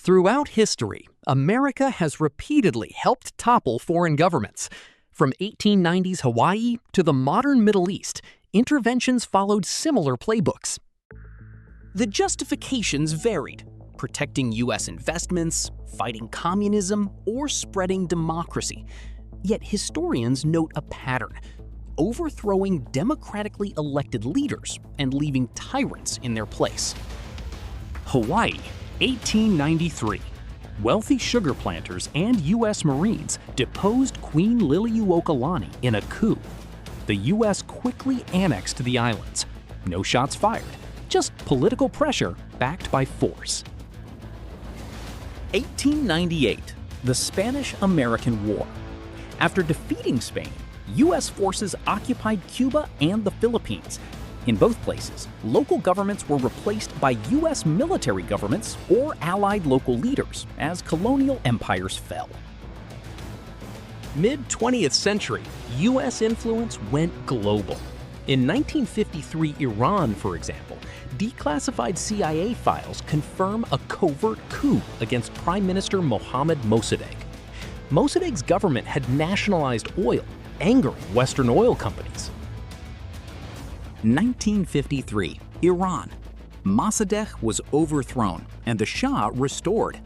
Throughout history, America has repeatedly helped topple foreign governments. From 1890s Hawaii to the modern Middle East, interventions followed similar playbooks. The justifications varied: protecting U.S. investments, fighting communism, or spreading democracy. Yet historians note a pattern: overthrowing democratically elected leaders and leaving tyrants in their place. Hawaii, 1893. Wealthy sugar planters and U.S. Marines deposed Queen Liliuokalani in a coup. The U.S. quickly annexed the islands. No shots fired, just political pressure backed by force. 1898, the Spanish-American War. After defeating Spain, U.S. forces occupied Cuba and the Philippines. In both places, local governments were replaced by U.S. military governments or allied local leaders as colonial empires fell. Mid-20th century, U.S. influence went global. In 1953 Iran, for example, declassified CIA files confirm a covert coup against Prime Minister Mohammad Mossadegh. Mossadegh's government had nationalized oil, angering Western oil companies. 1953, Iran. Mossadegh was overthrown and the Shah restored.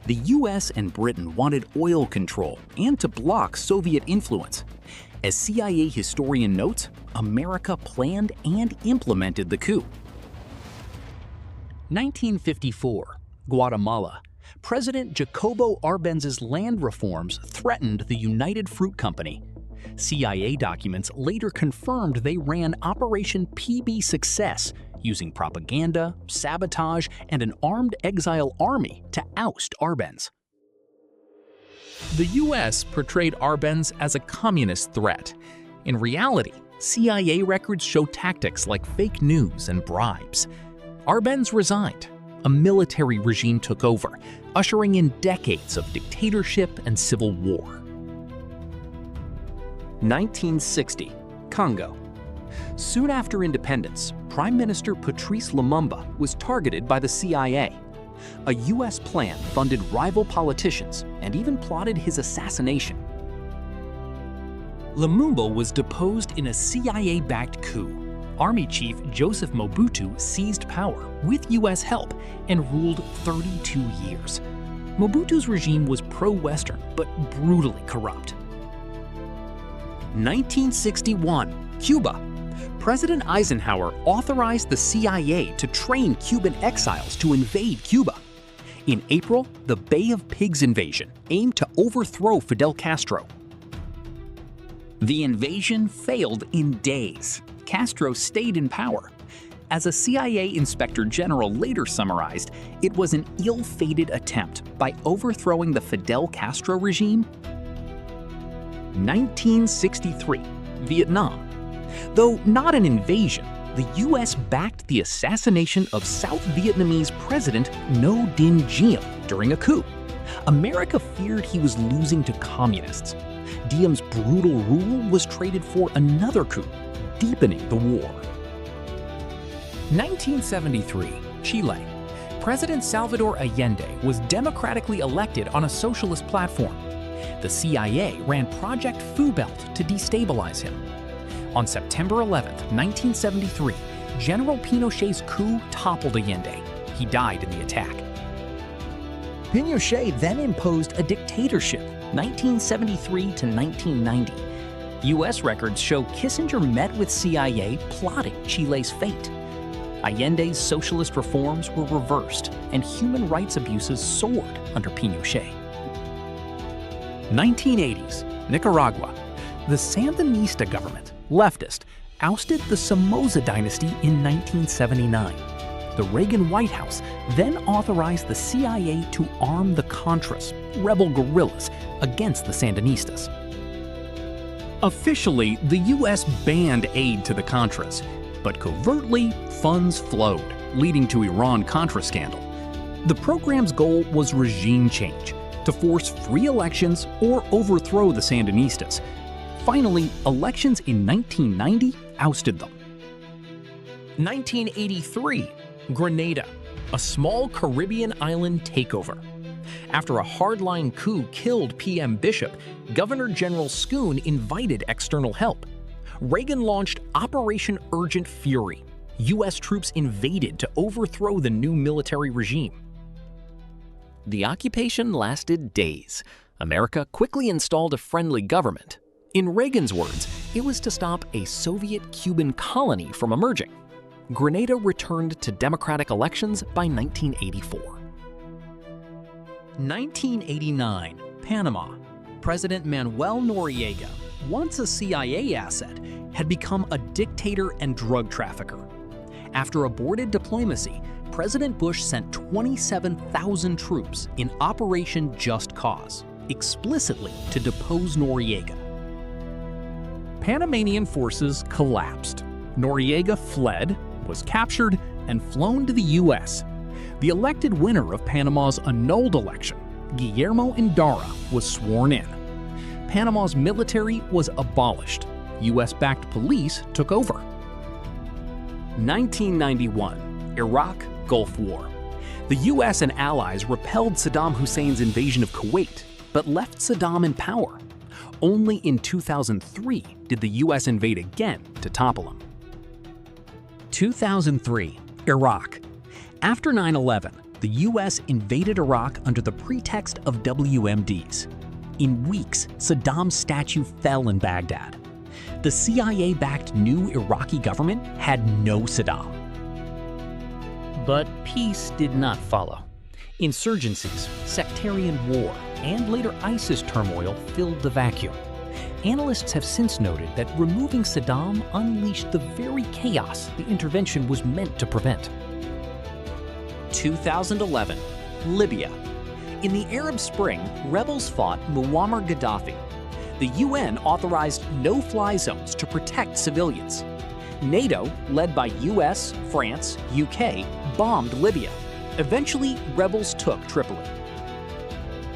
The US and Britain wanted oil control and to block Soviet influence. As CIA historian notes, America planned and implemented the coup. 1954, Guatemala. President Jacobo Arbenz's land reforms threatened the United Fruit Company. CIA documents later confirmed they ran Operation PBSUCCESS, using propaganda, sabotage, and an armed exile army to oust Arbenz. The US portrayed Arbenz as a communist threat. In reality, CIA records show tactics like fake news and bribes. Arbenz resigned. A military regime took over, ushering in decades of dictatorship and civil war. 1960, Congo. Soon after independence, Prime Minister Patrice Lumumba was targeted by the CIA. A US plan funded rival politicians and even plotted his assassination. Lumumba was deposed in a CIA-backed coup. Army Chief Joseph Mobutu seized power with US help and ruled 32 years. Mobutu's regime was pro-Western but brutally corrupt. 1961, Cuba. President Eisenhower authorized the CIA to train Cuban exiles to invade Cuba. In April, the Bay of Pigs invasion aimed to overthrow Fidel Castro. The invasion failed in days. Castro stayed in power. As a CIA Inspector General later summarized, it was an ill-fated attempt by overthrowing the Fidel Castro regime. 1963, Vietnam. Though not an invasion, the US backed the assassination of South Vietnamese President Ngo Dinh Diem during a coup. America feared he was losing to communists. Diem's brutal rule was traded for another coup, deepening the war. 1973, Chile. President Salvador Allende was democratically elected on a socialist platform. The CIA ran Project Feu Belt to destabilize him. On September 11, 1973, General Pinochet's coup toppled Allende. He died in the attack. Pinochet then imposed a dictatorship, 1973 to 1990. U.S. records show Kissinger met with CIA plotting Chile's fate. Allende's socialist reforms were reversed, and human rights abuses soared under Pinochet. 1980s, Nicaragua. The Sandinista government, leftist, ousted the Somoza dynasty in 1979. The Reagan White House then authorized the CIA to arm the Contras, rebel guerrillas, against the Sandinistas. Officially, the U.S. banned aid to the Contras, but covertly, funds flowed, leading to Iran-Contra scandal. The program's goal was regime change, to force free elections or overthrow the Sandinistas. Finally, elections in 1990 ousted them. 1983, Grenada, a small Caribbean island takeover. After a hardline coup killed PM Bishop, Governor General Schoon invited external help. Reagan launched Operation Urgent Fury. U.S. troops invaded to overthrow the new military regime. The occupation lasted days. America quickly installed a friendly government. In Reagan's words, it was to stop a Soviet-Cuban colony from emerging. Grenada returned to democratic elections by 1984. 1989, Panama. President Manuel Noriega, once a CIA asset, had become a dictator and drug trafficker. After aborted diplomacy, President Bush sent 27,000 troops in Operation Just Cause, explicitly to depose Noriega. Panamanian forces collapsed. Noriega fled, was captured, and flown to the U.S. The elected winner of Panama's annulled election, Guillermo Endara, was sworn in. Panama's military was abolished. U.S.-backed police took over. 1991, Iraq Gulf War. The U.S. and allies repelled Saddam Hussein's invasion of Kuwait, but left Saddam in power. Only in 2003 did the U.S. invade again to topple him. 2003, Iraq. After 9/11, the U.S. invaded Iraq under the pretext of WMDs. In weeks, Saddam's statue fell in Baghdad. The CIA-backed new Iraqi government had no Saddam. But peace did not follow. Insurgencies, sectarian war, and later ISIS turmoil filled the vacuum. Analysts have since noted that removing Saddam unleashed the very chaos the intervention was meant to prevent. 2011, Libya. In the Arab Spring, rebels fought Muammar Gaddafi. The UN authorized no-fly zones to protect civilians. NATO, led by US, France, UK, bombed Libya. Eventually, rebels took Tripoli.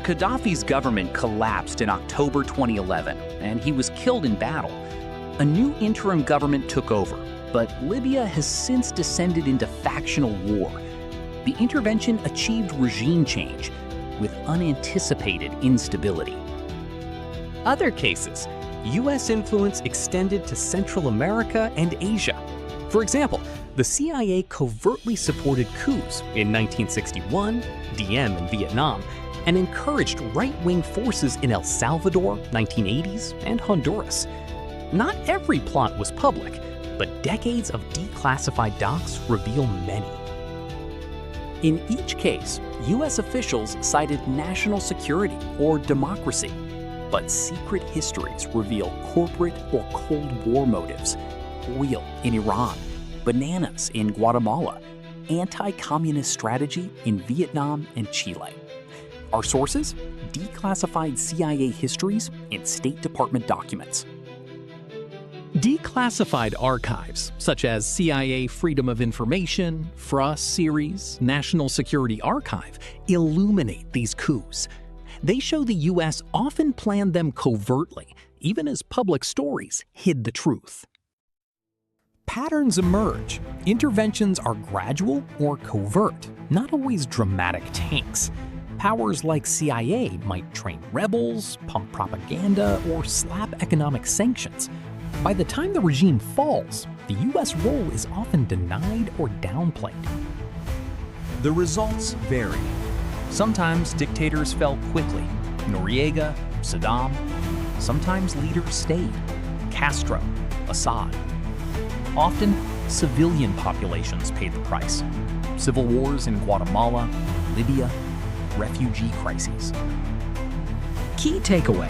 Gaddafi's government collapsed in October 2011, and he was killed in battle. A new interim government took over, but Libya has since descended into factional war. The intervention achieved regime change, with unanticipated instability. Other cases, U.S. influence extended to Central America and Asia. For example, the CIA covertly supported coups in 1961, Diem in Vietnam, and encouraged right-wing forces in El Salvador, 1980s, and Honduras. Not every plot was public, but decades of declassified docs reveal many. In each case, U.S. officials cited national security or democracy, but secret histories reveal corporate or Cold War motives: oil in Iran, bananas in Guatemala, anti-communist strategy in Vietnam and Chile. Our sources? Declassified CIA histories and State Department documents. Declassified archives, such as CIA Freedom of Information, FRUS series, National Security Archive, illuminate these coups. They show the U.S. often planned them covertly, even as public stories hid the truth. Patterns emerge. Interventions are gradual or covert, not always dramatic tanks. Powers like CIA might train rebels, pump propaganda, or slap economic sanctions. By the time the regime falls, the U.S. role is often denied or downplayed. The results vary. Sometimes dictators fell quickly. Noriega, Saddam. Sometimes leaders stayed. Castro, Assad. Often, civilian populations paid the price. Civil wars in Guatemala, Libya, refugee crises. Key takeaway: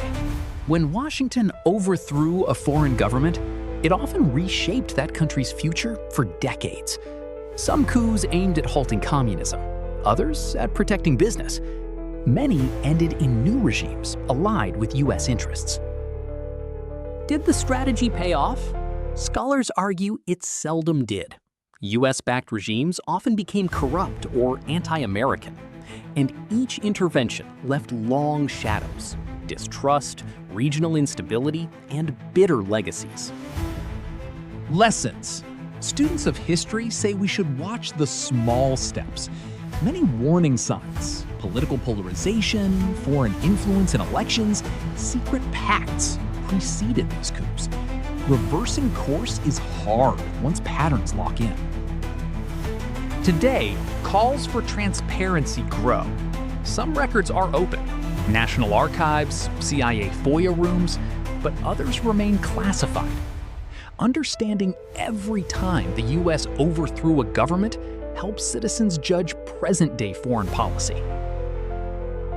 when Washington overthrew a foreign government, it often reshaped that country's future for decades. Some coups aimed at halting communism, others at protecting business. Many ended in new regimes allied with U.S. interests. Did the strategy pay off? Scholars argue it seldom did. U.S.-backed regimes often became corrupt or anti-American, and each intervention left long shadows: distrust, regional instability, and bitter legacies. Lessons. Students of history say we should watch the small steps. Many warning signs Political polarization, foreign influence in elections, secret pacts preceded these coups. Reversing course is hard once patterns lock in. Today, calls for transparency grow. Some records are open, National Archives, CIA FOIA rooms, but others remain classified. Understanding every time the U.S. overthrew a government helps citizens judge present-day foreign policy.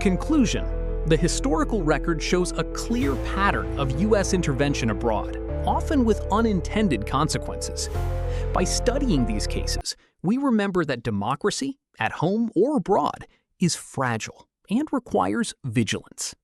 Conclusion: the historical record shows a clear pattern of U.S. intervention abroad, often with unintended consequences. By studying these cases, we remember that democracy, at home or abroad, is fragile and requires vigilance.